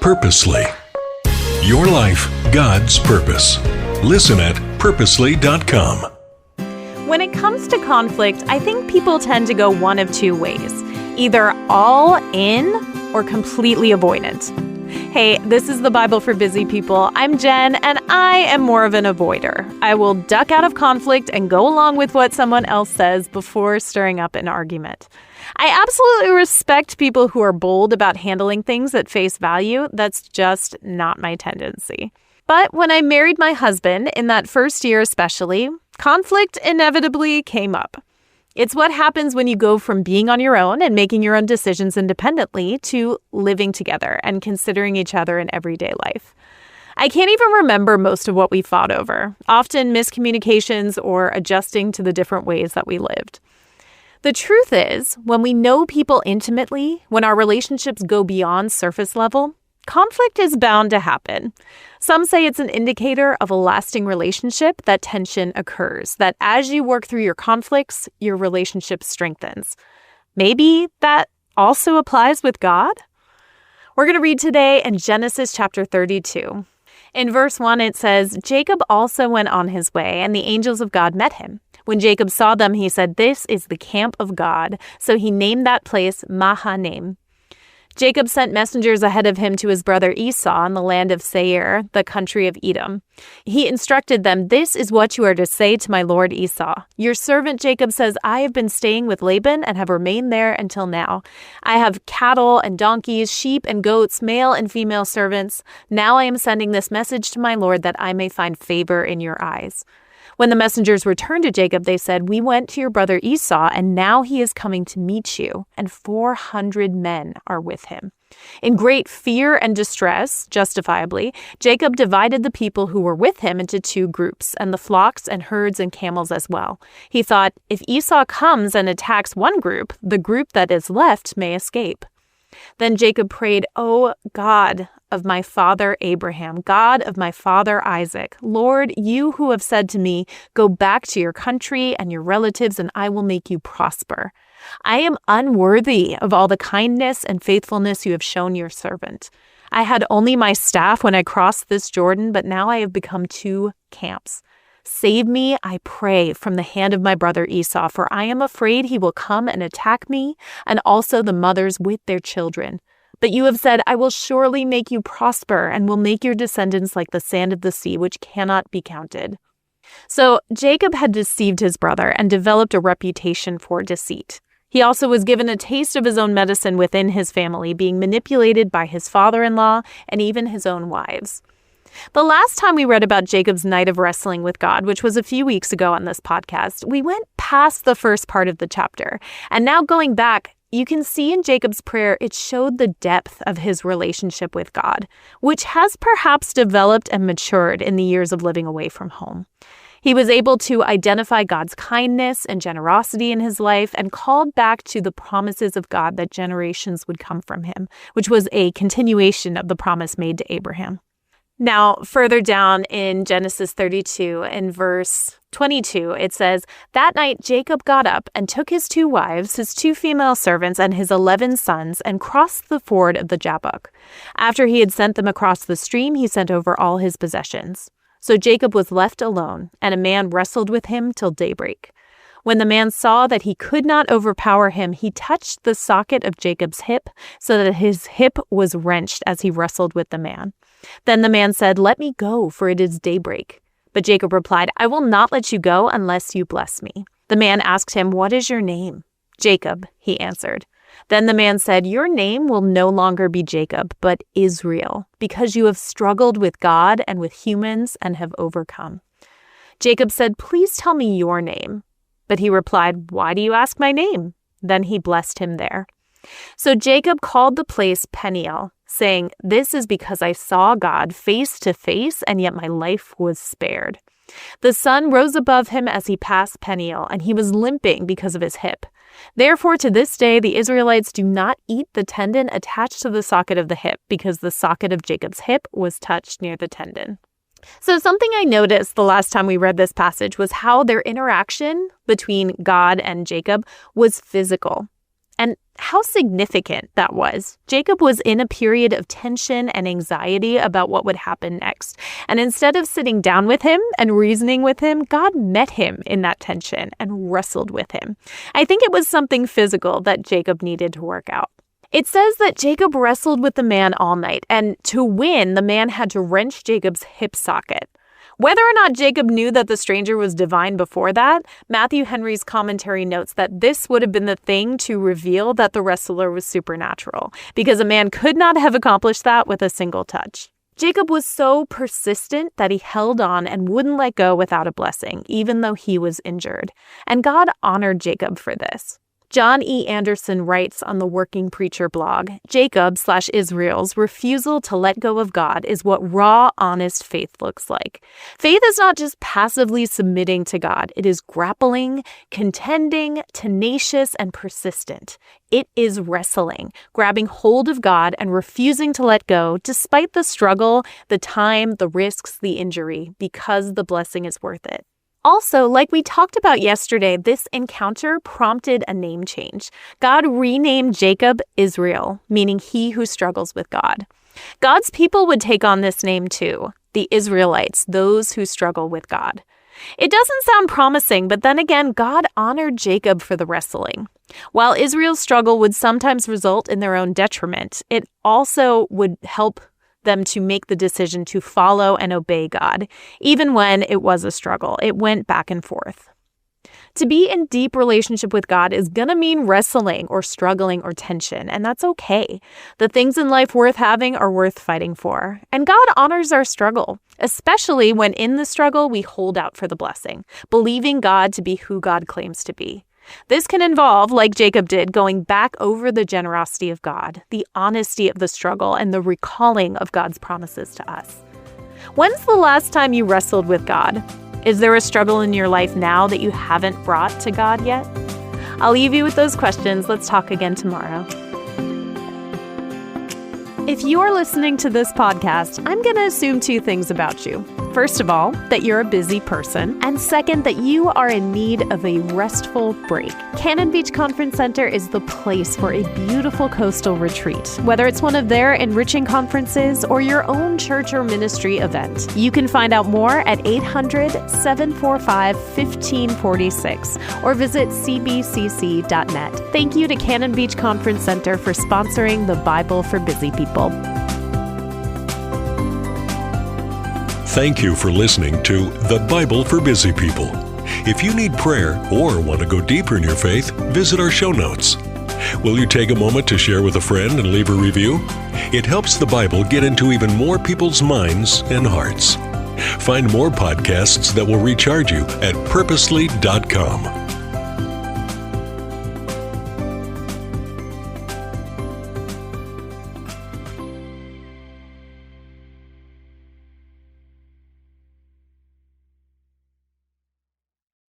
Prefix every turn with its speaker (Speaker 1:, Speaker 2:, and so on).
Speaker 1: Purposely. Your life, God's purpose. Listen at purposely.com.
Speaker 2: When it comes to conflict, I think people tend to go one of two ways. Either all in or completely avoidant. Hey, this is the Bible for Busy People. I'm Jen, and I am more of an avoider. I will duck out of conflict and go along with what someone else says before stirring up an argument. I absolutely respect people who are bold about handling things at face value. That's just not my tendency. But when I married my husband, in that first year especially, conflict inevitably came up. It's what happens when you go from being on your own and making your own decisions independently to living together and considering each other in everyday life. I can't even remember most of what we fought over, often miscommunications or adjusting to the different ways that we lived. The truth is, when we know people intimately, when our relationships go beyond surface level, conflict is bound to happen. Some say it's an indicator of a lasting relationship that tension occurs, that as you work through your conflicts, your relationship strengthens. Maybe that also applies with God? We're going to read today in Genesis chapter 32. In verse 1, it says, Jacob also went on his way, and the angels of God met him. When Jacob saw them, he said, "This is the camp of God." So he named that place Mahanaim. Jacob sent messengers ahead of him to his brother Esau in the land of Seir, the country of Edom. He instructed them, "This is what you are to say to my lord Esau. Your servant Jacob says, I have been staying with Laban and have remained there until now. I have cattle and donkeys, sheep and goats, male and female servants. Now I am sending this message to my lord that I may find favor in your eyes." When the messengers returned to Jacob, they said, "We went to your brother Esau, and now he is coming to meet you, and 400 men are with him." In great fear and distress, justifiably, Jacob divided the people who were with him into two groups, and the flocks and herds and camels as well. He thought, if Esau comes and attacks one group, the group that is left may escape. Then Jacob prayed, "O God of my father Abraham, God of my father Isaac, Lord, you who have said to me, 'Go back to your country and your relatives, and I will make you prosper.' I am unworthy of all the kindness and faithfulness you have shown your servant. I had only my staff when I crossed this Jordan, but now I have become two camps. Save me, I pray, from the hand of my brother Esau, for I am afraid he will come and attack me, and also the mothers with their children. But you have said, I will surely make you prosper, and will make your descendants like the sand of the sea, which cannot be counted." So Jacob had deceived his brother and developed a reputation for deceit. He also was given a taste of his own medicine within his family, being manipulated by his father-in-law and even his own wives. The last time we read about Jacob's night of wrestling with God, which was a few weeks ago on this podcast, we went past the first part of the chapter. And now going back, you can see in Jacob's prayer, it showed the depth of his relationship with God, which has perhaps developed and matured in the years of living away from home. He was able to identify God's kindness and generosity in his life and called back to the promises of God that generations would come from him, which was a continuation of the promise made to Abraham. Now, further down in Genesis 32, in verse 22, it says, "That night Jacob got up and took his 2 wives, his 2 female servants, and his 11 sons, and crossed the ford of the Jabbok. After he had sent them across the stream, he sent over all his possessions. So Jacob was left alone, and a man wrestled with him till daybreak. When the man saw that he could not overpower him, he touched the socket of Jacob's hip, so that his hip was wrenched as he wrestled with the man. Then the man said, 'Let me go, for it is daybreak.' But Jacob replied, 'I will not let you go unless you bless me.' The man asked him, 'What is your name?' 'Jacob,' he answered. Then the man said, 'Your name will no longer be Jacob, but Israel, because you have struggled with God and with humans and have overcome.' Jacob said, 'Please tell me your name.' But he replied, 'Why do you ask my name?' Then he blessed him there. So Jacob called the place Peniel, saying, 'This is because I saw God face to face, and yet my life was spared.' The sun rose above him as he passed Peniel, and he was limping because of his hip. Therefore, to this day, the Israelites do not eat the tendon attached to the socket of the hip, because the socket of Jacob's hip was touched near the tendon." So something I noticed the last time we read this passage was how their interaction between God and Jacob was physical. And how significant that was. Jacob was in a period of tension and anxiety about what would happen next. And instead of sitting down with him and reasoning with him, God met him in that tension and wrestled with him. I think it was something physical that Jacob needed to work out. It says that Jacob wrestled with the man all night, and to win, the man had to wrench Jacob's hip socket. Whether or not Jacob knew that the stranger was divine before that, Matthew Henry's commentary notes that this would have been the thing to reveal that the wrestler was supernatural, because a man could not have accomplished that with a single touch. Jacob was so persistent that he held on and wouldn't let go without a blessing, even though he was injured. And God honored Jacob for this. John E. Anderson writes on the Working Preacher blog, Jacob/Israel's refusal to let go of God is what raw, honest faith looks like. Faith is not just passively submitting to God. It is grappling, contending, tenacious, and persistent. It is wrestling, grabbing hold of God and refusing to let go despite the struggle, the time, the risks, the injury, because the blessing is worth it. Also, like we talked about yesterday, this encounter prompted a name change. God renamed Jacob Israel, meaning he who struggles with God. God's people would take on this name too, the Israelites, those who struggle with God. It doesn't sound promising, but then again, God honored Jacob for the wrestling. While Israel's struggle would sometimes result in their own detriment, it also would help them to make the decision to follow and obey God. Even when it was a struggle, it went back and forth. To be in deep relationship with God is going to mean wrestling or struggling or tension, and that's okay. The things in life worth having are worth fighting for. And God honors our struggle, especially when in the struggle we hold out for the blessing, believing God to be who God claims to be. This can involve, like Jacob did, going back over the generosity of God, the honesty of the struggle, and the recalling of God's promises to us. When's the last time you wrestled with God? Is there a struggle in your life now that you haven't brought to God yet? I'll leave you with those questions. Let's talk again tomorrow. If you are listening to this podcast, I'm going to assume two things about you. First of all, that you're a busy person, and second, that you are in need of a restful break. Cannon Beach Conference Center is the place for a beautiful coastal retreat. Whether it's one of their enriching conferences or your own church or ministry event, you can find out more at 800-745-1546 or visit cbcc.net. Thank you to Cannon Beach Conference Center for sponsoring the Bible for Busy People.
Speaker 1: Thank you for listening to The Bible for Busy People. If you need prayer or want to go deeper in your faith, visit our show notes. Will you take a moment to share with a friend and leave a review? It helps the Bible get into even more people's minds and hearts. Find more podcasts that will recharge you at purposely.com.